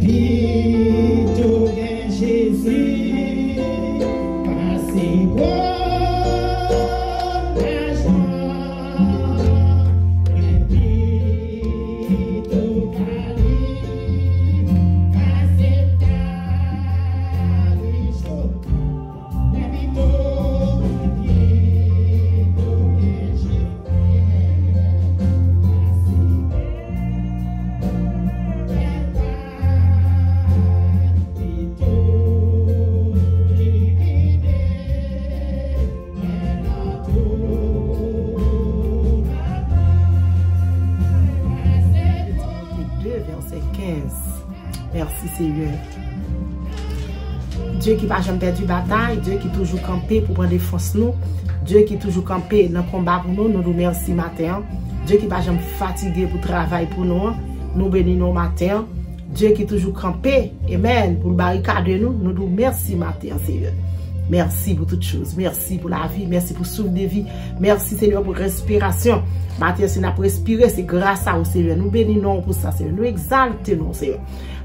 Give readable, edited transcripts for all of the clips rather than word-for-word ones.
Vito gen Jésus, passez bon la joie. Vito Cali, passez ta richesse. Vito gen Jésus. Verset 15. Merci Seigneur. Dieu qui n'a jamais perdu bataille, Dieu qui toujours campé pour prendre défense nous, Dieu qui toujours campé dans le combat pour nous, nous nous remercions matin. Dieu qui n'a jamais fatigué pour travailler pour nous, nous bénissons matin. Dieu qui toujours campé, amen, pour barricader nous, nous nous remercions matin Seigneur. Merci pour toutes choses. Merci pour la vie. Merci pour souffle de vie. Merci Seigneur pour respiration. Matin, si nous avons respiré, c'est grâce à vous Seigneur. Nous bénissons pour ça Seigneur. Nous exaltons Seigneur.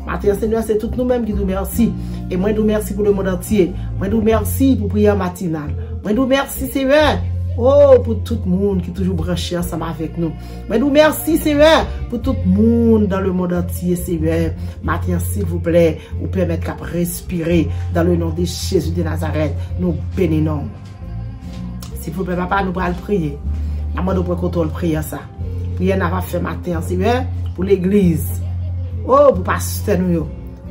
Matin, Seigneur, c'est tout nous-mêmes qui nous remercions. Et moi, nous remercie pour le monde entier. Moi, nous remercie pour prière matinale. Moi, nous remercie Seigneur. Oh, pour tout le monde qui est toujours branché ensemble avec nous. Mais nous merci, Seigneur, pour tout le monde dans le monde entier, Seigneur. Maintenant, s'il vous plaît, vous permettez qu'à respirer dans le nom de Jésus de Nazareth. Nous bénissons. S'il vous plaît, papa, nous allons prier. Nous allons contrôler prier ça. Prier n'a pas fait matin, Seigneur, pour l'église. Oh, pour pasteur nous,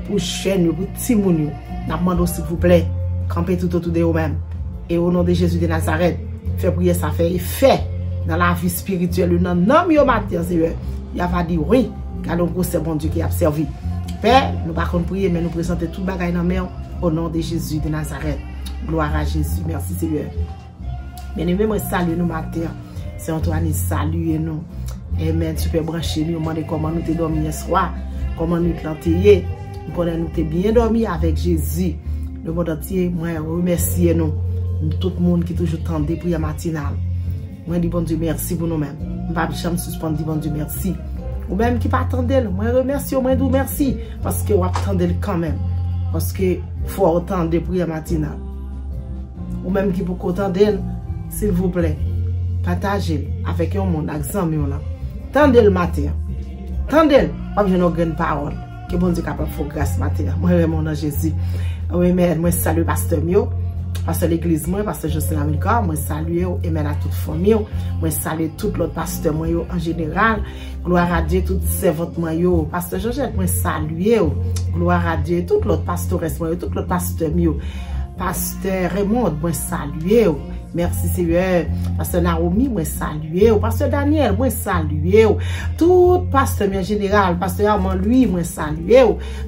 pour chaîne, pour timoun nous. Nous demandons, s'il vous plaît, camper tout autour de vous-même. Et au nom de Jésus de Nazareth, fait prier ça fait effet dans la vie spirituelle. Nous nommons au matin, Seigneur. Il va dire oui, car c'est bon Dieu qui a servi. Père, nous ne pouvons pas prier, mais nous présentons tout le bagage dans la main au nom de Jésus de Nazareth. Gloire à Jésus. Merci, Seigneur. Bien-aimés, moi, salut nous matin. C'est Antoine, salut nous. Amen. Super branché, nous demandons comment nous t'es dormi hier soir, comment nous t'es nous connaissons nous t'es bien dormi avec Jésus. Le monde entier, moi, remercie nous. Tout le monde qui toujours tendait pour la matinale. Moi, dis bon Dieu merci pour nous-mêmes. Je ne vais pas jamais suspendre, dis bon Dieu merci. Ou même qui pas attendre, moi remercie, moi dis merci. Parce que vous attendez quand même. Parce que faut attendre pour la matinale. Ou même qui peut attendre, s'il vous plaît, partagez avec un monde, avec un ami. Tendez le matin. Tendez, pas besoin de grande parole. Que bon Dieu capable de faire grâce matin. Moi, vraiment dans Jésus. Oui, mais moi, salue Pasteur Mio. Pasteur l'église, moi, pasteur Jocelyn Amilcar, moi salue et même à toute famille, moi salue tout l'autre pasteur moi en général, gloire à Dieu, toute servante moi pasteur Georgette, moi salue, gloire à Dieu, tout l'autre pasteur moi, tout l'autre pasteur mio, pasteur Raymond, moi salue, merci Seigneur, pasteur Naomi, moi salue, pasteur Daniel, moi salue, tout pasteur en général, pasteur Armand lui, moi salue,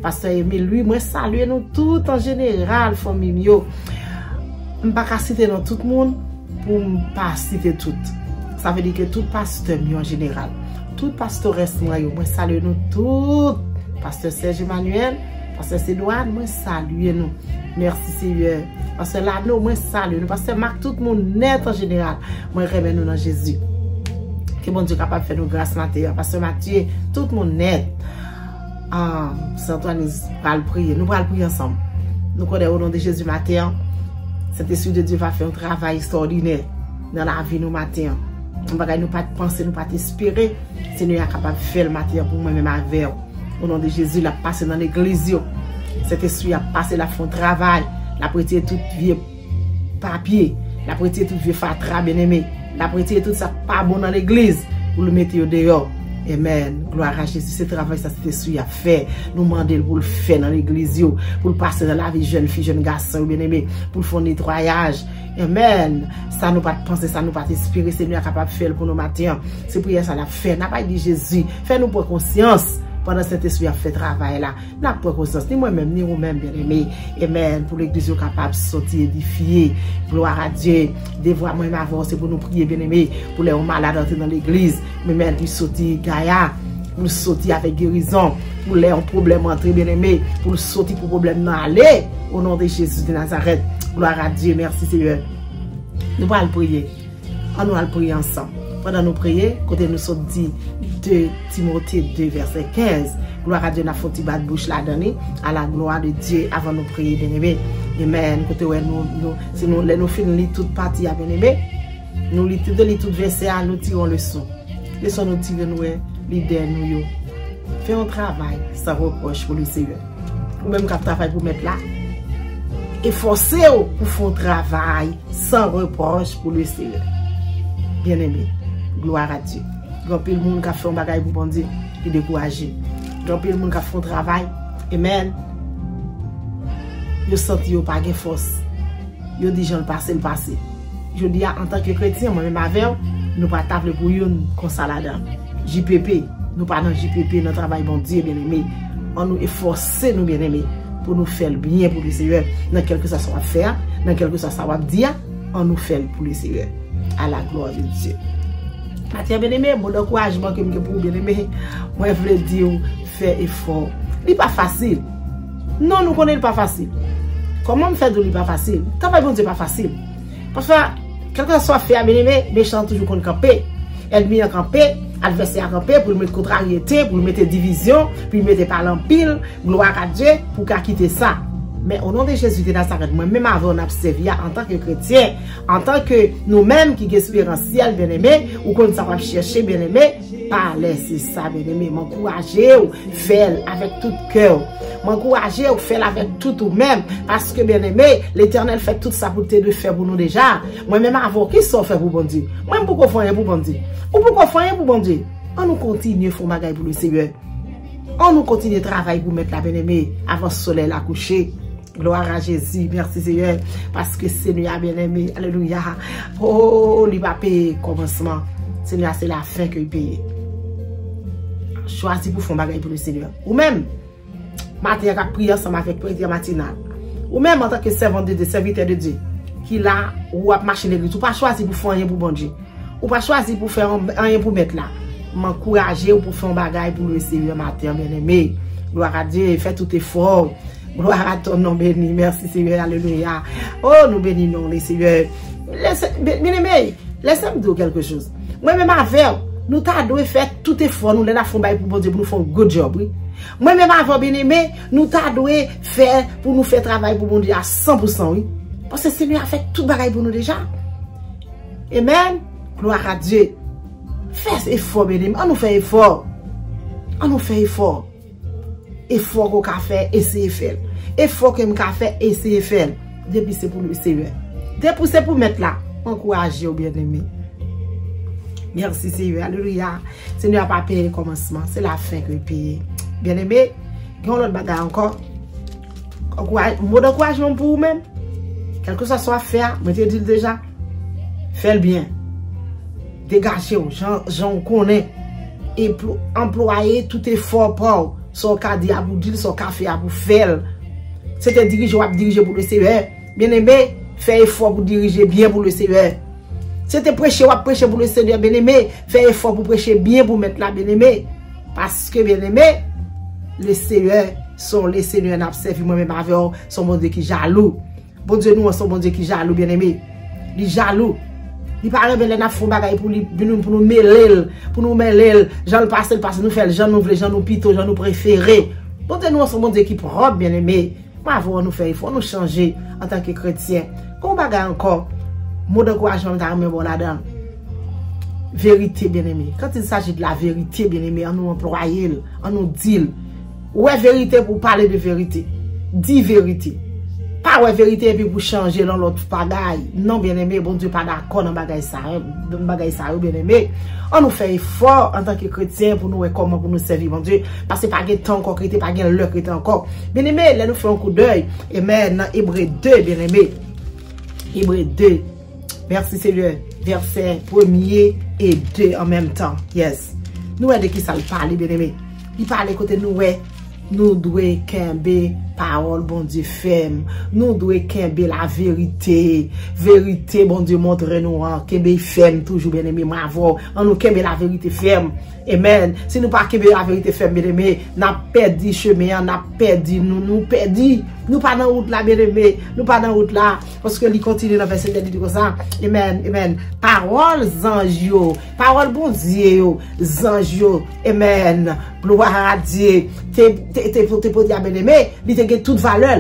pasteur Emile lui, moi salue nous tout en général, famille mio. Je ne vais pas citer dans tout le monde pour ne pas citer tout. Ça veut dire que tout pasteur en général, tout pasteur reste moi, salue nous tout. Pasteur Serge Emmanuel, pasteur Cédouane, moi salue nous. Merci Seigneur. Pasteur Lano, moi salue nous. Pasteur Marc, tout le monde net en général, moi remercie nous dans Jésus. Que bon Dieu capable de faire nous grâce matin. Pasteur Mathieu, tout le monde net. Saint Antoine, nous allons prier. Nous allons prier ensemble. Nous connaissons au nom de Jésus matin. Cet esprit de Dieu va faire un travail extraordinaire dans la vie nous matin. On va nous pas penser, nous pas espérer. Seigneur est capable de faire le matin pour moi-même avec. Au nom de Jésus, il a passé dans l'église. Cet esprit a passé la fond travail. La prêté tout vieux papier. La prêté tout vieux fatra bien aimé. La prêté tout ça pas bon dans l'église. Pour le mettre dehors. Amen. Gloire à Jésus. Ce travail, ça cet esprit a fait. Nous demandons pour le faire dans l'église, pour le passer dans la vie jeune fille, jeune garçon, bien aimé, pour le faire nettoyage. Amen. Ça nous pas penser, ça nous pas espérer. Seigneur est capable de faire pour nous matins. C'est pour ça l'a fait. N'a pas dit Jésus. Fais-nous pour conscience. Pendant cet esprit a fait travail là. N'a pas conscience. Ni moi-même, ni vous-même, bien aimé. Amen. Pour l'église capable de sortir édifier. Gloire à Dieu. Des voix moi avancer pour nous prier, bien aimé. Pour les malades entrer dans l'église. Mais même pour sortir Gaïa. Pour sortir avec guérison. Pour les problèmes entrer, bien aimé. Pour sortir pour problème non aller. Au nom de Jésus de Nazareth. Gloire à Dieu. Merci Seigneur. Nous allons prier. On va prier ensemble. pendant nous prier, côté nous sommes dit 2 Timothée 2 verset 15. Gloire à Dieu, n'a fauti bas de bouche la donner, à la gloire de Dieu avant nous prier, bien-aimé. Amen. Côté ouais, si nous finissons toute partie, bien-aimé, nous lisons tout verset, nous tirons le son. Laissons nous tirer nous, l'idée nous. Fais un travail sans reproche pour le Seigneur. Ou même quand travail pour mettre là. Efforcez-vous pour faire un travail sans reproche pour le Seigneur. Bien-aimé, gloire à Dieu. Grand pile le monde qui a fait un bagage pour bon Dieu, qui est découragé. Grand pile le monde qui a fait un travail, amen. Yo senti yo pas de force. Yo dit j'en passé le passé. Je dis en tant que chrétien, moi-même avec nous pas table pour une comme ça là-dedans. JPP, nous pas dans JPP, notre travail bon Dieu bien-aimé. On nous efforcer nous bien-aimé pour nous faire le bien pour le Seigneur. Dans quelque chose ça va faire, dans quelque chose ça va dire, on nous fait pour le Seigneur. À la gloire de Dieu. Mathieu bien-aimé, bon encouragement que pour bien-aimé, moi je veux dire faire effort. Il pas facile. Non, nous connaissons pas facile. Comment me faire de lui pas facile? Travail bon Dieu pas facile. Parce que quelque soit fait bien-aimé, méchant toujours qu'on camper. Ennemi en camper, adversaire en camper pour le mettre contrariété, pour le mettre division, puis le mettre par l'empile, gloire à Dieu pour qu'à quitter ça. Mais au nom de Jésus de Nazareth, moi-même avant on a servi en tant que chrétien, en tant que nous-mêmes qui espérentiels bien-aimés, ou qu'on va chercher bien-aimés, pas laisser ça bien-aimé, m'encourager ou faire avec tout cœur. M'encourager ou faire avec tout ou même, parce que bien-aimé, l'Éternel fait tout ça pour te de faire pour nous déjà. Moi-même avant, qui sont fait pour bon Dieu? Moi-même pourquoi faire pour bon Dieu? Ou pourquoi faire pour bon Dieu? On nous continue à faire magaille pour le Seigneur. On nous continue de travailler pour mettre la bien-aimé avant le soleil la coucher. Gloire à Jésus, merci Seigneur, parce que Seigneur a bien aimé, alléluia. Oh, il va payer commencement. Seigneur, c'est la fin que il paye. Choisis pour faire bagage pour le Seigneur. Ou même, matin, à prier ensemble avec prière matinale. Ou même en tant que servant de Dieu, serviteur de Dieu, qui là, ou à marcher l'église, ou pas choisir pour faire rien pour bon Dieu. Ou pas choisir pour faire rien pour mettre là. M'encourager ou pour faire un bagage pour le Seigneur matin, bien aimé. Gloire à Dieu, fais tout effort. Gloire à ton nom béni. Merci Seigneur. Alléluia. Oh, nous bénissons les Seigneur. Bien-aimé, laissez-moi dire quelque chose. Moi-même avec, nous t'avons faire tout effort. Nous l'avons fait pour bon Dieu, pour nous faire un good job. Oui? Moi-même avec, bien-aimé, nous t'avons faire pour nous faire travail pour bon Dieu à 100%. Oui? Parce que le Seigneur a fait tout bagaille pour nous déjà. Amen. Gloire à Dieu. Fais effort, bien-aimé. On nous fait effort. On nous fait effort. Effort qu'on a fait, essayez de faire. Effort qu'on a fait, essayez de faire. Depuis c'est pour le Seigneur. Depuis c'est pour mettre là. Encouragez au bien-aimé. Merci Seigneur. Alléluia. Seigneur n'a pas payé le commencement. C'est la fin que paye. Bien-aimé, il y a un autre bagage encore. Mot d'encouragement pour vous-même. Quel que soit fait, je te dis déjà. Fais le bien. Dégagez-vous. J'en connais. Et employer tout effort pour son cas à vous dire, son café à vous faire. C'était diriger ou diriger pour le Seigneur. Bien aimé, fais effort pour diriger bien pour le Seigneur. C'était prêcher ou prêcher pour le Seigneur, bien aimé, fais effort pour prêcher bien pour mettre là, bien aimé. Parce que bien aimé, les Seigneurs sont les Seigneurs n'a servi moi-même avec son bon Dieu qui jaloux. Bon Dieu nous, son bon Dieu qui jaloux, bien aimé. Il jaloux. Il parle bien n'a font bagaille pour nous mêler, Jean le passe, nous fait le Jean nous voulons, Jean nous pito, Jean nous préféré. Bon Dieu nous, son bon Dieu qui propre, bien aimé. Moi avant nous faire, il faut nous changer en tant que chrétien. Qu'on bagaille encore. Mot d'encouragement d'armer bon là-dedans. Vérité, bien aimé. Quand il s'agit de la vérité, bien aimé, on nous emploie, on nous dit. Ouais, vérité pour parler de vérité. Dis vérité. Pas ouais, vérité et puis pour changer dans l'autre bagaille. Non, bien aimé, bon Dieu, pas d'accord dans bagaille ça, bien aimé. On nous fait effort en tant que chrétien pour nous et comment pour nous servir, bon Dieu. Parce que pas de temps encore, pas de l'heure encore. Bien aimé, là nous faisons un coup d'œil. Et maintenant, Hébreux 2, bien aimé. Hébreux 2. Merci Seigneur. Verset 1er et 2 en même temps. Yes. Nous, de qui ça le parle, bien aimé. Il parle côté nous, nous devons kembe parole, bon Dieu, ferme. Nous devons kembe la vérité. Vérité, bon Dieu, montre-nous, kembe ferme, toujours bien aimé, bravo. On nous kembe la vérité ferme. Amen. Si nous pas que la vérité fait, bien-aimé, n'a perdu chemin, n'a perdu, nous perdu. Nous pas dans route là, bien-aimé. Nous pas dans route là. Parce que il continue dans verset 10 comme ça. Amen. Amen. Parole ange, parole bon Dieu, ange, amen. Gloire à Dieu. T'es pour dire, bien-aimé, il te gagne toute valeur.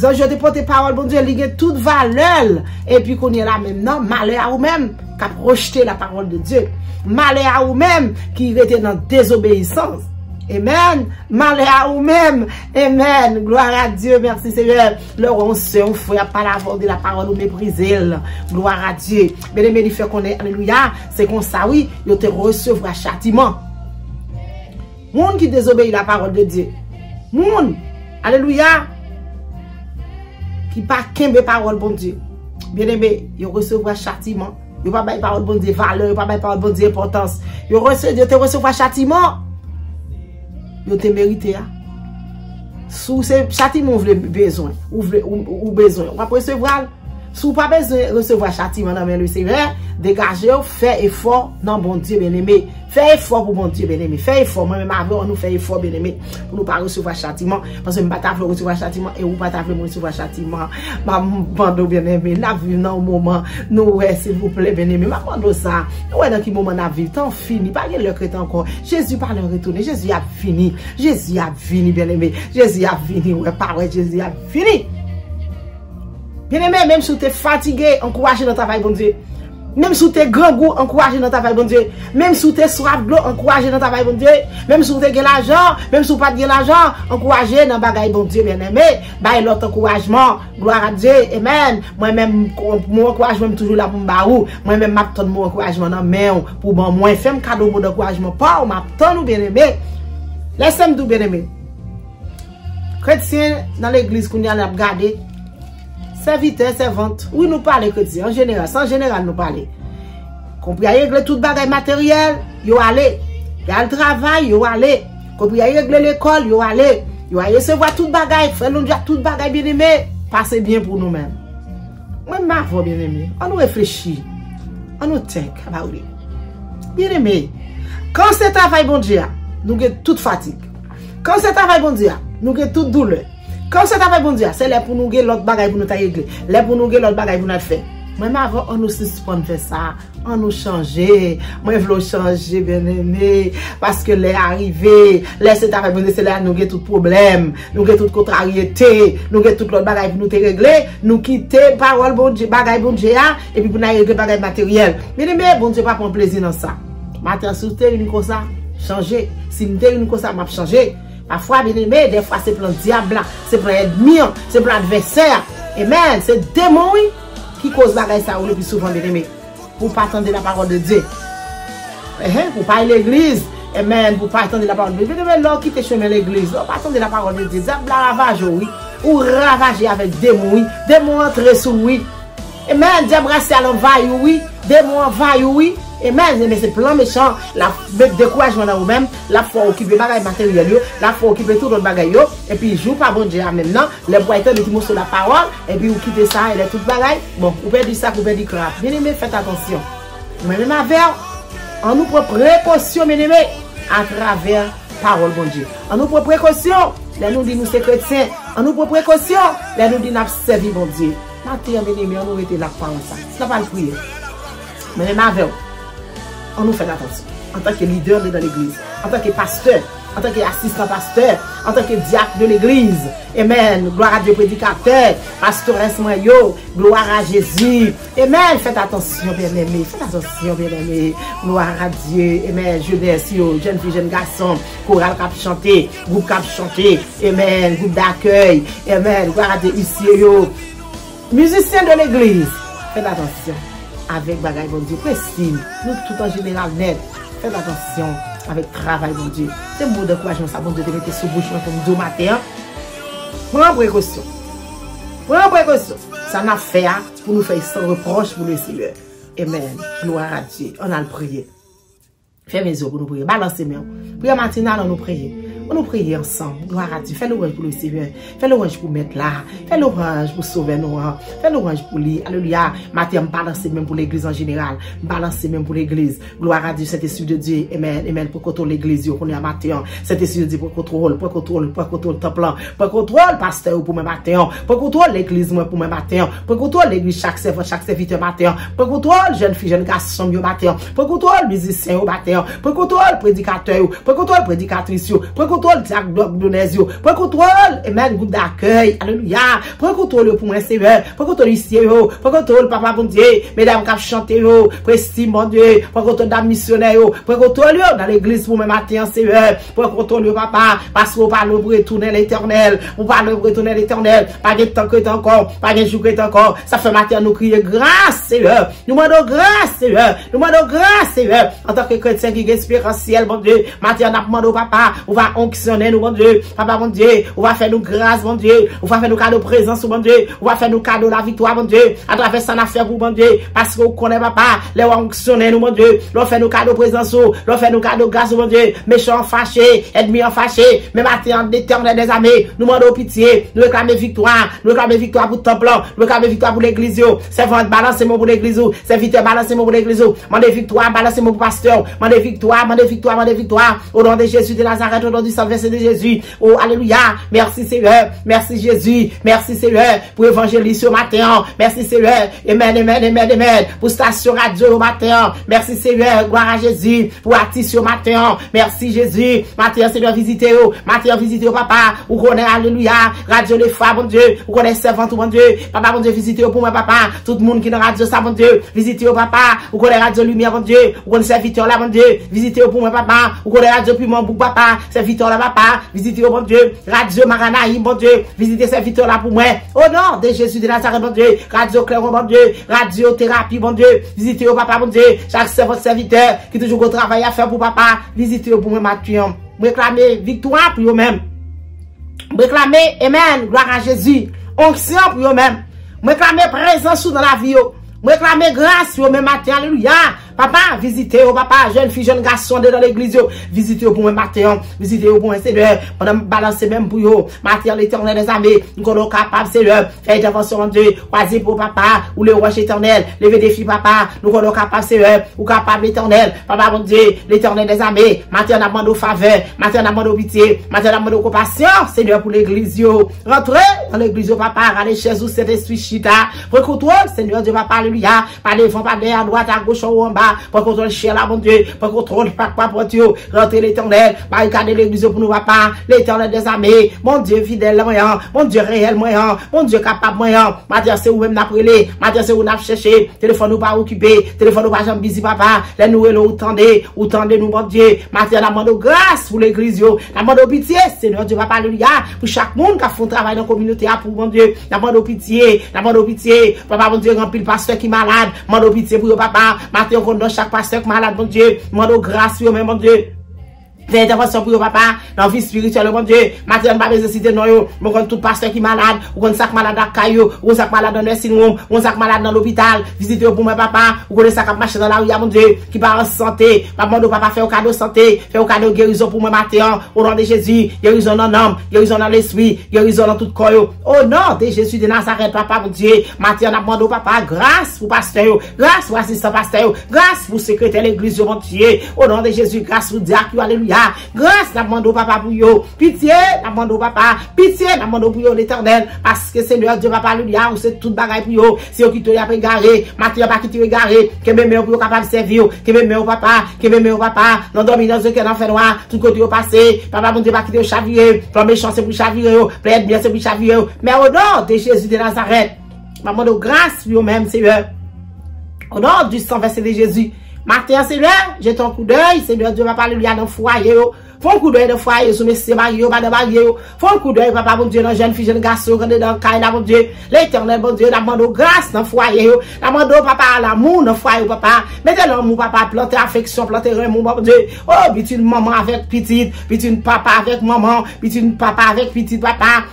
Ange te porte parole bon Dieu, il gagne toute valeur. Et puis qu'on est là maintenant, malheur à vous-même, qui a rejeté la parole de Dieu. Malheur à vous-même qui était dans désobéissance. Amen. Malheur à vous-même. Amen. Gloire à Dieu. Merci Seigneur. Leur on se frère par la voix de la parole ou mépriser. Gloire à Dieu. Bien-aimé, il fait qu'on est, alléluia. C'est comme ça, oui, il te recevra châtiment. Monde qui désobéit la parole de Dieu. Monde, alléluia, qui pas qu'aime parole bon Dieu. Bien-aimé, il recevra châtiment. Il va pas parole bon Dieu valeur, il va pas parole bon Dieu importance. Il te recevra châtiment. Il te mérité. Sous ce châtiment vous avez besoin, ou besoin, on va recevoir. Si vous n'avez pas besoin de recevoir châtiment dans le Seigneur, dégagez, faites effort dans bon Dieu bien-aimé. Faites effort pour bon Dieu bien-aimé. Faites effort. Moi-même, avant, nous faisons effort bien-aimé pour ne pas recevoir châtiment. Parce que nous ne pouvons pas recevoir châtiment et vous ne pouvez pas recevoir châtiment. Ma bande bien-aimé, la vie dans le moment, nous, s'il vous plaît bien-aimé, ma bande ça. Nous, dans quel moment la vie, tant fini, pas le chrétien encore. Jésus pas le retourner. Jésus a fini. Jésus a fini bien-aimé. Jésus a fini. Ouais, pas vrai, Jésus a fini. Bien-aimé, même si tu es fatigué, encouragez dans ta travail, bon Dieu. Même si tu es grand goût, encouragez dans ta travail, bon Dieu. Même si tu es soif de l'eau, encouragez dans ta travail, bon Dieu. Même si tu as l'argent, même si tu n'as pas de l'argent, encouragez dans le bagage, bon Dieu, bien-aimé. Bah, l'autre encouragement, gloire à Dieu, amen. Moi-même, mon encouragement est toujours là pour me barou. Moi-même, m'attends mon encouragement dans main pour moi, faire un cadeau mon encouragement, pas, m'attends, bien-aimé. Laissez-moi tout, bien-aimé. Chrétien, dans l'église, qu'on y a regardé. Serviteur, servante, oui, nous parlons chrétien, en général, sans général, nous parlons. Compris à régler tout bagage matériel, yo allez. Il y a le travail, yo allez. Compris à régler l'école, yo allez. Yo allez recevoir tout bagage, faire nous dire tout bagage bien aimé, passez bien pour nous-mêmes. Moi, ma voix bien aimé, on nous réfléchit, on nous think about it. Bien aimé, quand c'est travail bon Dieu, nous avons toute fatigue. Quand c'est travail bon Dieu, nous avons toute douleur. Quand c'est travail bon Dieu, c'est là pour nous gagner l'autre bagaille pour nous régler. Là pour nous gagner l'autre bagaille pour nous faire. Moi, avant, on nous suspend faire ça. On nous changer. Moi, je veux changer, bien aimé. Parce que les arrivés, c'est travail bon Dieu, c'est là nous avons tout problème. Nous avons toute contrariété. Nous avons toute l'autre bagaille pour nous régler. Nous quitter parole bon Dieu, bagaille bon Dieu, et puis pour nous régler bagaille matériel. Bien aimé, bon Dieu, pas prendre plaisir dans ça. Matin, si vous une comme ça, changer. Si vous une comme ça, m'a changer. Parfois, bien aimé, des fois, c'est plein de diable, c'est plein d'ennemis, c'est plein d'adversaires. Amen. C'est démon qui cause bagaille ça le plus souvent, bien aimé. Pour pas attendre la parole de Dieu. Pour pas aller à l'église. Amen. Pour pas attendre la parole de Dieu. Bien aimé, l'homme qui te chemin l'église. Pour pas attendre la parole de Dieu. Diable la ravage, oui. Ou ravager avec démon, oui. Démon entrer sous, oui. Amen. Diable rester à l'envahir, oui. Démon envahir, oui. Amen, mais c'est plan méchant, la découragement dans vous-même, la fois occuper bagaille matériel, la fois occuper tout l'autre bagaille, et puis joue pas bon Dieu maintenant, les boiteurs de qui sur la parole, et puis vous quittez ça, et les tout bagaille, bon, vous perdez ça, vous perdez crap. Bien aimé, faites attention. Mais même avec, on nous prend précaution, bien aimé, à travers parole bon Dieu. On nous prend précaution, là nous dit nous c'est chrétiens, on nous prend précaution, là nous dit nous servi bon Dieu. Maintenant, bien aimé, on nous était là pour ça. C'est pas le prier. Mais même avec, on nous fait attention. En tant que leader dans l'église, en tant que pasteur, en tant qu'assistant pasteur, en tant que diacre de l'église. Amen. Gloire à Dieu, prédicateur, pastoresse moyo, gloire à Jésus. Amen. Faites attention, bien-aimé. Faites attention, bien-aimé. Gloire à Dieu. Amen. Jeunesse, jeune fille, jeune garçon, chorale cap chanter, groupe cap chanter. Amen. Groupe d'accueil. Amen. Gloire à Dieu, ici, musiciens de l'église. Faites attention. Avec bagaille bon Dieu, précis, nous tout en général net, faites attention avec travail bon Dieu. C'est un mot d'encouragement, ça bon Dieu te mettre sous bouche comme nous au matin. Prends précaution. Prends précaution. Ça n'a fait pour nous faire sans reproche pour le Seigneur. Amen. Gloire à Dieu. On a le prier. Fais mes yeux pour nous prier. Balancez mes mains. Prière matinale, on nous prier. On nous prier ensemble. Gloire à Dieu. Fais l'orange pour le Seigneur. Fais l'orange pour mettre là. Fais l'orange pour sauver nous. Fais l'orange pour lui. Alléluia. Matin, balancer même pour l'église en général. Balancer même pour l'église. Gloire à Dieu. Cet esprit de Dieu. Amen. Amen. Pour contrôler l'église. Qu'on est à matin. Cet esprit de Dieu pour contrôle. Pour contrôle le temple. Pour contrôle pasteur pour mes matin. Pour contrôle l'église pour mes matin. Pour contrôle l'église chaque serviteur matin. Pour contrôle jeune fille, jeune garçon au matin. Pour contrôle musicien au matin. Pour contrôle prédicateur. Pour contrôle prédicatrice. Pour contrôle diagnostic. Pour contrôle, amen, groupe d'accueil. Alléluia. Pour contrôle pour moi, Seigneur. Pour contrôle ici, pour contrôle papa, bon Dieu. Mesdames qui chantent, pour estime, mon Dieu. Pour contrôle d'un missionnaire. Pour contrôle dans l'église pour mes matin, Seigneur. Pour contrôle papa. Parce qu'on parle pour retourner l'éternel. On parle pour retourner l'éternel. Pas de temps que encore. Pas de jour que encore. Ça fait matin nous crier grâce, Seigneur. Nous demandons grâce, Seigneur. Nous demandons grâce, Seigneur. En tant que chrétien qui est espéranticiel, mon Dieu. Matin, nous demandons papa. On va onctionner nous, mon Dieu. Papa, mon Dieu. On va faire nous grâce, mon Dieu. On va faire nous cadeau présence, mon Dieu. On va faire nous cadeau la victoire, mon Dieu. À travers ça, on a fait pour, mon Dieu. Parce qu'on connaît papa. Les onctionner nous, mon Dieu. L'on fait nous cadeau présence, l'on fait nous cadeau grâce, mon Dieu. Méchants fâchés, ennemis en fâchés. Mais matin, l'éternel des armées. Nous demandons pitié. Nous réclamons victoire. Nous réclamons victoire pour le temple. Nous réclamons victoire pour l'église. C'est vente, balancez-moi pour l'église. C'est vite, balancez-moi pour l'église. Mandez victoire, balancez-moi pour pasteur. Mandez victoire, mandez victoire, mandez victoire. Au nom de Jésus de Nazareth, au nom du sang versé de Jésus. Oh, alléluia. Merci Seigneur. Merci Jésus. Merci Seigneur pour évangéliser au matin. Merci Seigneur. Amen, amen, amen, amen. Pour station radio au matin. Merci Seigneur. Gloire à Jésus. Pour artiste au matin. Merci Jésus. Matin, Seigneur, visitez-vous. Matin, visitez-vous, papa. Vous connaissez, alléluia. Radio les femmes, mon Dieu. Vous connaissez servante, mon Dieu. Papa, mon Dieu, visitez-vous pour moi, papa. Tout le monde qui est dans radio, ça, mon Dieu. Visitez-vous, papa. Vous connaissez radio lumière, mon Dieu. Vous connaissez serviteur là, mon Dieu. Visitez-vous pour moi, papa. Vous connaissez radio puis mon bouc, papa. Serviteur là, papa. Visitez-vous, mon Dieu. Radio Maranaï, mon Dieu. Visitez serviteur là pour moi. Au nom de Jésus de Nazareth, mon Dieu. Radio Clairon, mon Dieu. Radio Thérapie, mon Dieu. Visitez-vous, papa, mon Dieu. Chaque serviteur qui toujours au travail à faire pour papa. Visitez-vous pour moi, Mathieu. Réclamez victoire pour eux-mêmes. Réclamez, amen, gloire à Jésus. Onction pour eux-mêmes. Réclamez présence dans la vie. Réclamez grâce pour eux-mêmes matin. Alléluia. Papa, visitez-vous, papa, jeune fille, jeune garçon dans l'église. Visitez-vous pour moi matin. Visitez-vous pour moi, Seigneur. On a balancé même pour vous. Matin, l'éternel des armées. Nous sommes capables, Seigneur. Faire intervention en Dieu. Choisir pour papa. Ou le roi éternel. Lever des filles, papa. Nous sommes capables, Seigneur. Ou capables, l'éternel. Papa, mon Dieu, l'éternel des armées. Matin, on a demandé faveur. Matin, on a demandé pitié. Matin, on a demandé compassion, Seigneur, pour l'église. Rentrez dans l'église, papa. Allez chez vous, cet esprit chita. Pour contrôle, Seigneur Dieu, papa, alléluia. Pas devant, pas derrière, à droite, à gauche, ou en bas. Pour contrôle, chien là, mon Dieu. Pour contrôle, pas pour Dieu. Rentrez l'éternel. Barricadez l'église pour nous, papa. L'éternel des armées. Mon Dieu fidèle, moyen. Mon Dieu réel, moyen. Mon Dieu capable, moyen. Matin, c'est où même n'appelé. Matin, c'est où n'a cherché. Téléphone nous pas occupé. Téléphone nous pas jamais busy, papa. Les nouvelles, ou tendez nous, mon Dieu. Matin, la demande grâce pour l'église, yo. La demande pitié, Seigneur Dieu, papa, alléluia. Pour chaque monde qui a fait un travail dans la communauté, pour mon Dieu. La demande pitié. La demande pitié. Papa, mon Dieu, remplit le pasteur qui est malade. Demande pitié pour papa. Matin, on donne chaque pasteur qui est malade, mon Dieu. Demande grâce, yo, mon Dieu. Fais intervention pour papa, dans la vie spirituelle, mon Dieu. Maintenant, on va nécessiter non, yo. Mon compte tout pasteur qui est malade, ou qu'on sac malade à caillou, ou sac malade dans le nursing home, ou sac malade dans l'hôpital. Visitez pour moi, papa, ou qu'on sac marcher dans la rue, mon Dieu, qui part en santé. Maman, papa, fait au cadeau santé, fait au cadeau guérison pour moi, matin, au nom de Jésus, guérison dans l'âme, guérison dans l'esprit, guérison dans tout corps. Au nom de Jésus de Nazareth, papa, mon Dieu. Maintenant, on a demandé au papa, grâce pour pasteur, grâce pour assistant pasteur, grâce pour secrétaire l'église, mon Dieu. Au nom de Jésus, grâce pour diacre, alléluia. Grâce, la demande au papa pour yo. Pitié, la demande au papa. Pitié, la demande pour yo l'éternel. Parce que Seigneur Dieu, papa, alléluia, ou c'est tout bagaille pour yo. Si yo qui te y a égaré, matin pas qui te égaré, que même pour yo capable de servir, que même au papa, que même au papa, non dormi dans un cœur d'enfer noir, tout côté au passé, papa, mon Dieu, pas quitter au chavier, plan méchant c'est pour chavier, plaide bien c'est pour chavier, mais au nom de Jésus de Nazareth, maman de grâce pour yo même, Seigneur. Au nom du sang versé de Jésus. Matin, Seigneur, j'ai ton coup d'œil, Seigneur Dieu, papa, alléluia, dans le foyer, font un coup d'œil dans le foyer, sur mes sémario, pas de barrière, font un coup d'œil, papa, mon Dieu, dans jeune fille, jeune garçon, dans le caille, mon Dieu, l'éternel, mon Dieu, la demande grâce dans le foyer, la demande papa, l'amour dans le foyer, papa, mettez l'amour, papa, planter affection, planter amour, mon Dieu, oh, bitune maman avec petite, bitune papa avec maman, bitune papa avec petite, papa,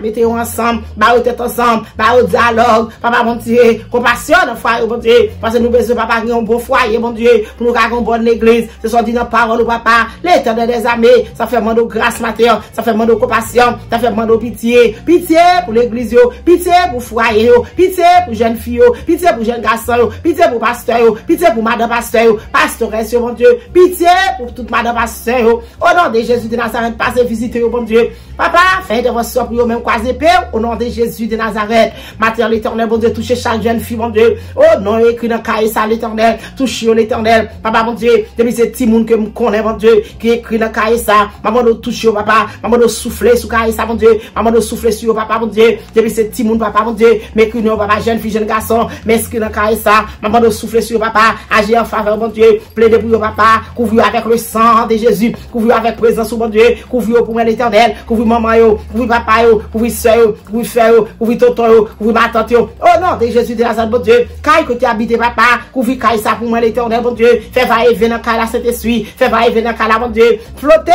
mettez-vous ensemble, bah, vous êtes ensemble, bah, au dialogue, papa, mon Dieu, compassion dans le foyer, mon Dieu, parce que nous besoin, papa, qui ont un bon foyer, mon Dieu, pour nous avoir une bonne église, ce sont dit dans parole, papa, l'éternel des armées, ça fait mando grâce matin, ça fait mando compassion, ça fait mando pitié. Pitié pour l'église yo, pitié pour foyer yo, pitié pour jeunes filles yo, pitié pour jeunes garçons yo, pitié pour pasteur yo, pitié pour madame pasteur yo, pastoresse yo, mon Dieu, pitié pour toute madame pasteur yo. Au nom de Jésus de Nazareth, passez visiter yo, mon Dieu. Papa, fais intervention pour yo même croiser paix au nom de Jésus de Nazareth. Matin l'éternel, mon Dieu, touchez chaque jeune fille, mon Dieu. Oh non, écrit dans cahier ça l'éternel, touchez l'éternel. Papa, mon Dieu, depuis ce petit monde que me connaît, mon Dieu, qui écrit dans cahier ça, maman de toucher papa, maman de souffler sur cahier ça, mon Dieu, maman de souffler sur papa, mon Dieu, depuis ce petit monde, papa, mon Dieu, m'écrit non, papa, jeune fille, jeune garçon, m'écrit dans cahier ça, maman de souffler sur papa, agir en faveur, mon Dieu, plaider pour papa, couvrir avec le sang de Jésus, couvrir avec présence, mon Dieu, couvrir pour l'éternel, couvrir maman yo, couvrir papa yo, couvrir soeur yo, couvrir frère yo, couvrir tonton yo, couvrir ma tante yo, oh non, de Jésus de Nazareth, mon Dieu, caille que tu habites papa, couvrir caille ça pour moi l'éternel, mon Dieu, fais va et venir caille la Saint-Esprit, fais va et venir caille la, mon Dieu, flotter,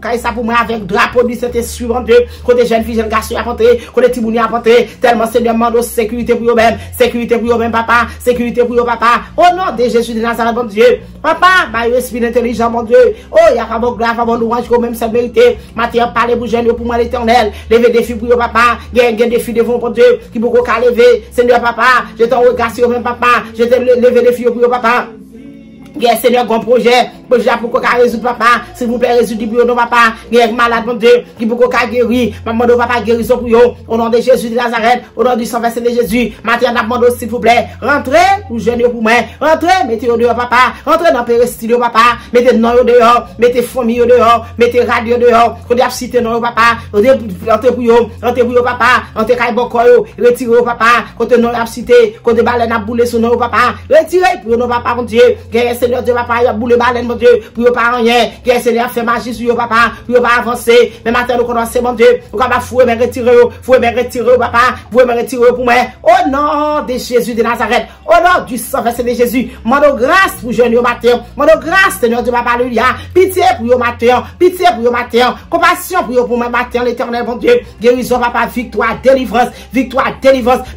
caille ça pour moi avec drapeau du Saint-Esprit, mon Dieu, côté jeune fille, jeune garçon à porter, côté tibouni à porter, tellement Seigneur mando sécurité pour eux-mêmes, sécurité pour eux-mêmes, papa, sécurité pour eux, papa, au nom de Jésus de Nazareth, mon Dieu, papa, ma esprit intelligent, mon Dieu, oh, il y a un grave, un louange, comme même cette vérité, matière, parler pour jeune, pour moi l'éternel, lever des filles pour eux, papa, gagne des filles devant, mon Dieu, qui beaucoup qu'à lever, Seigneur, papa, je t'en regarde sur eux-mêmes, papa, je t'ai levé des filles pour eux, papa. Seigneur, grand projet pour qu'on résoudre papa, s'il vous plaît, résoudre pour nous, papa, malade, mon Dieu, qui pour qu'on guérir, maman de papa, guérison pour eux, au nom de Jésus de Nazareth, au nom du sang versé de Jésus, maintenant, demande s'il vous plaît, rentrez, pour jeûner pour moi, rentrez, mettez-vous dehors, papa, rentrez dans le péristyle, papa, mettez non dehors, mettez famille dehors, mettez radio dehors, qu'on a cité non, papa, rentrez pour eux, papa, rentrez caille bokoyo, retirez, papa, quand non a cité, quand des baleines a boulé sur nous, papa, retirez pour nous, papa, mon Dieu, Seigneur Dieu, papa, il y a boule baleine, mon Dieu, pour ne pas rien, que Seigneur fait magie sur papa, pour ne pas avancer, mais maintenant nous connaissons, mon Dieu, nous allons fouer, mais retirer, papa, fouer, mais retirer pour moi, au nom de Jésus de Nazareth, au nom du sang versé de Jésus, mando grâce pour jeûner au matin, mando grâce, Seigneur Dieu, papa, alléluia, pitié pour au matin, pitié pour au matin, compassion pour moi matin, l'éternel, mon Dieu, guérison, papa, victoire, délivrance,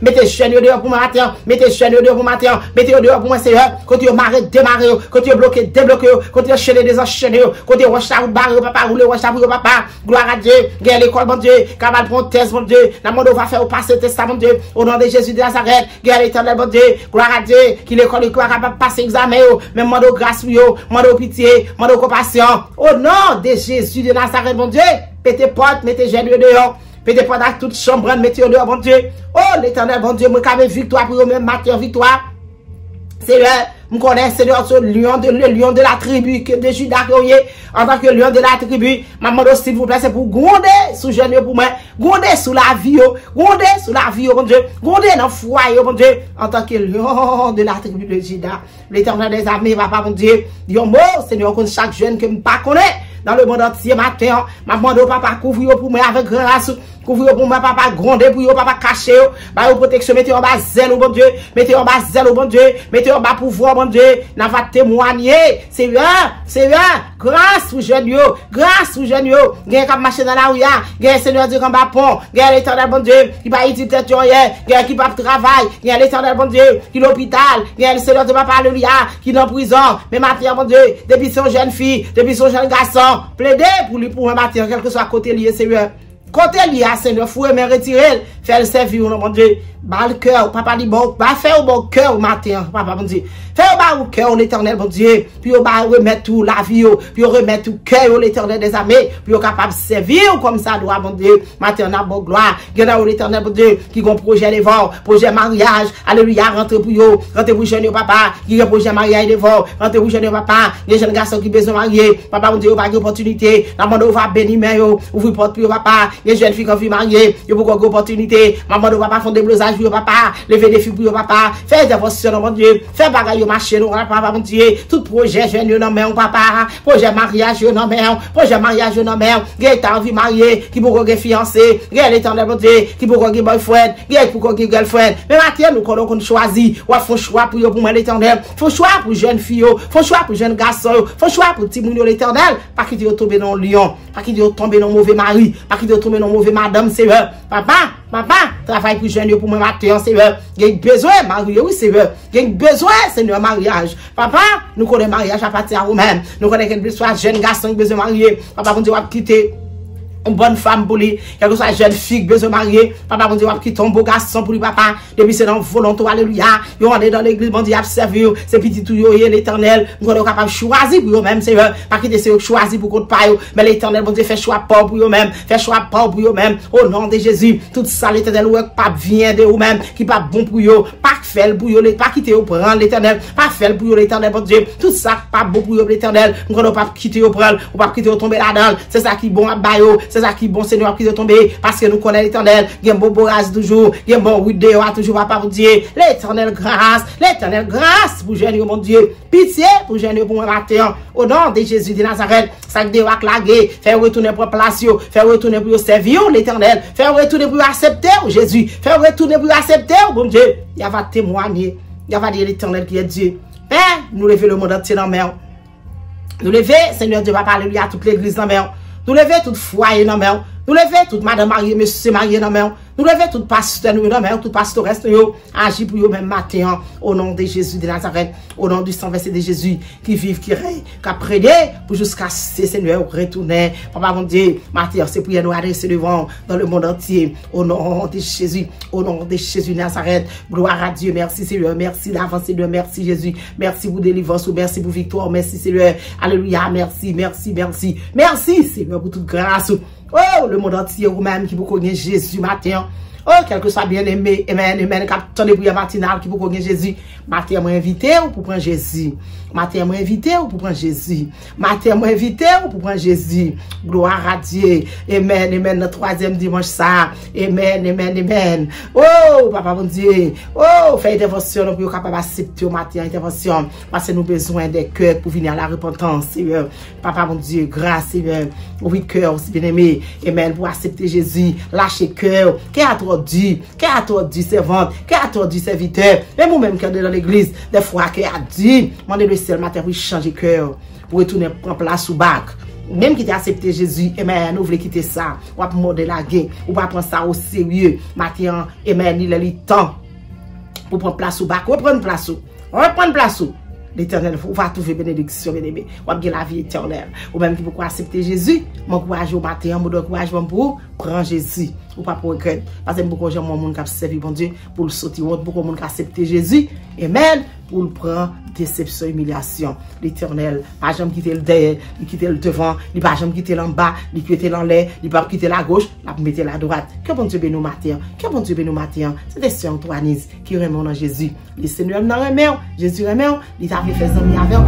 mettez jeûner dehors pour moi matin, mettez jeûner dehors pour matin, mettez dehors pour moi, Seigneur, quand tu marres, démarrer, quand tu bloqué, débloqué, quand tu enchaîné, désenchaîné, quand tu rocha ou barre, papa, rouler, rocha pour papa, gloire à Dieu, guerre l'école, mon Dieu, cabal pour thèse, mon Dieu, la monde va faire au passé testament, mon Dieu, au nom de Jésus de Nazareth, guerre l'éternel, mon Dieu, gloire à Dieu, qui l'école est capable de passer examen, même mode grâce, mode pitié, mode compassion, au nom de Jésus de Nazareth, mon Dieu, mettez porte, mettez jeunes dehors, mettez porte à toute chambre, mettez dehors, mon Dieu, oh l'éternel, mon Dieu, moi, quand victoire pour eux-mêmes, matin, victoire, Seigneur, je connais, Seigneur, le lion de la tribu de Judas, en tant que lion de la tribu, maman, s'il vous plaît, c'est pour gronder sous jeune pour moi, gronder sous la vie, mon Dieu, gronder dans le foyer, mon Dieu, en tant que lion de la tribu de Judas, l'éternel des armées, papa, mon Dieu, Dieu mot, Seigneur, comme chaque jeune que je ne connais dans le monde entier, matin, maman, papa, couvre pour moi avec grâce. Couvrir pour moi, papa, gronder pour vous, papa, cacher, bah, vous protection, mettez en bas zèle, au bon Dieu, mettez en bas zèle, au bon Dieu, mettez en bas pouvoir, bon Dieu, n'a pas témoigner, c'est bien, grâce pour jeune yo, gagne comme marcher dans la rue, gagne Seigneur Dieu, comme bas pont, gagne l'éternel, bon Dieu, qui va y tête gagne qui va travail, gagne l'éternel, bon Dieu, qui l'hôpital, gagne le Seigneur Dieu, papa, alléluia, qui dans prison, mais maintenant, bon Dieu, depuis son jeune fille, depuis son jeune garçon, plaider pour lui, pour un matin, quel que soit côté lié, Seigneur. Côté lié, Seigneur, fouet, mais retirer, faire le servir, mon Dieu. Bas le cœur, papa dit bon, bah faire au bon cœur matin, papa, mon Dieu. Faire au cœur, l'éternel, mon Dieu. Puis on va remettre tout la vie, puis on remettre tout cœur, l'éternel des armées, puis on capable de servir comme ça doit, mon Dieu. Matin, on a bon gloire. Gardez l'éternel, mon Dieu, qui a un projet devant, projet mariage, alléluia, rentrez pour jeune, papa, qui a un projet mariage devant, rentrez pour jeune, papa, les jeunes garçons qui besoin de marier, papa, mon Dieu, on va une opportunité, la monde va bénir, mais ouvrir porte pour papa, les jeunes filles qui ont marier, il faut une opportunité, maman, papa, font des blousages pour papa, lever des filles pour papa, faire des dévotions, mon Dieu, faire bagaille, marcher, papa, mon Dieu, tout projet, jeune, non, mais papa, projet mariage, non, mais projet mariage, non, mais t'as envie de marier, qui pour qu'on fiancé, l'éternel, mon Dieu, qui pour qu'on boyfriend, qui pour qu'on girlfriend, mais maintenant, nous, qu'on choisit, ou faut choix pour moi, l'éternel, faut choix pour jeune fille, faut choix pour jeune garçon, faut choix pour petit moun, l'éternel, pas qu'il tombe dans le lion, pas qu'il tombe dans mauvais mari, pas qu'il tombe dans mauvais madame, c'est papa, Papa, travail pour jeune pour moi matin, Seigneur. J'ai besoin marier, oui, Seigneur. J'ai besoin, Seigneur, mariage. Papa, nous connaissons mariage à partir de vous-même. Nous connaissons que soit jeune garçon qui besoin de marier. Papa, bon Dieu, va quitter une bonne femme pour lui, quelle que soit jeune fille qui besoin de marier, papa, bon Dieu, va quitter un beau garçon pour lui, papa, depuis c'est dans volonté, alléluia, ils vont aller dans l'église, bon Dieu, observer, c'est petit tout, l'éternel, nous sommes capables de choisir pour eux-mêmes, Seigneur, pas quitter c'est choisir pour qu'on paye, mais l'éternel, bon Dieu, fait choix pas pour eux-mêmes, fait choix pas pour eux-mêmes, au nom de Jésus, tout ça, l'éternel, pas vient de eux-mêmes, qui pas bon pour eux, pas fait pour eux, pas quitter eux, prendre l'éternel, pas fait pour eux, l'éternel, bon Dieu, tout ça, pas bon pour eux, l'éternel, nous ne pas quitter eux, prendre, ou pas quitter eux, tomber là-dedans, c'est ça qui est bon à bailler, c'est ça qui est bon, Seigneur, qui de tomber, parce que nous connaissons l'éternel, il y a un beau bourrage toujours, il y a un bon vidéo à toujours, papa, mon Dieu, l'éternel grâce pour jeune, mon Dieu, pitié pour jeune, pour moi, matin, au nom de Jésus de Nazareth, ça de laguer, faire retourner pour place, faire retourner pour servir l'éternel, faire retourner pour accepter Jésus, faire retourner pour accepter, bon Dieu, il va témoigner, il va dire l'éternel qui est Dieu. Père, nous lever le monde entier dans la main. Nous lever, Seigneur Dieu, va parler à toute l'église dans la main. Nous lever tout foyer dans la main. Nous lever toute madame mariée, monsieur marié dans la main. Nous lever tout pasteur dans la main, tout pastoresse agit pour eux même matin au nom de Jésus de Nazareth, au nom du sang versé de Jésus qui vive, qui règne, qui a prédé pour jusqu'à ce Seigneur retourner. Papa mon Dieu, matin, c'est pour nous adresser devant dans le monde entier au nom de Jésus, au nom de Jésus de Nazareth. Gloire à Dieu, merci Seigneur, merci d'avance Seigneur, merci Jésus, merci pour délivrance, merci pour victoire, merci Seigneur, alléluia, merci, merci, merci, merci Seigneur pour toute grâce. Oh, le monde entier, vous-même qui vous connaissez Jésus matin. Oh, quel que soit bien aimé, amen, amen, capitaine de prière matinale qui vous connaissez Jésus. Matin, moi invité pour prendre Jésus. Matin, moi invité pour prendre Jésus. Matin, moi invité pour prendre Jésus. Gloire à Dieu. Amen, amen, le troisième dimanche ça. Amen, amen, amen. Oh, papa mon Dieu. Oh, fais intervention pour capable accepter au matin intervention. Parce que nous avons besoin des cœurs pour venir à la repentance, Seigneur. Papa mon Dieu, grâce, Seigneur. Oui, cœur aussi bien aimé. Amen, pour accepter Jésus. Lâchez cœur. Qu'est-ce à toi dit, servante? Qu'est-ce à toi dit, serviteur? Même moi-même qui est dans l'église, des fois, qu'est-ce à dit, demandez le ciel matin pour changer cœur, pour retourner prendre place sous bac. Même qui t'a accepté Jésus, amen, nous voulons quitter ça. On va modérer la guerre, on va prendre ça au sérieux. Matin, amen, il est le temps pour prendre place sous bac. On va prendre place sous. On va prendre place sous. L'Éternel, on va trouver bénédiction, bien-aimé. On va gagner la vie éternelle. Ou même qui peut accepter Jésus, mon courage au matin, mon courage pour prendre Jésus. Ou pas pour regretter. Parce que beaucoup de gens, mon monde qui a servi, bon Dieu, pour le sauter, beaucoup de monde qui a accepté Jésus. Amen. Pour le prendre, déception, humiliation. L'Éternel, pas jamais quitter le derrière, il quitter le devant, il pas jamais quitter l'en bas, il quitter l'en l'air, il pas quitter la gauche, il mettre la droite. Que bon Dieu bénisse nous matin. Que bon Dieu bénisse nous matin. C'est des sœurs Antoinise qui remet dans Jésus. Le Seigneur nous remet, Jésus remet, il t'a fait amis avec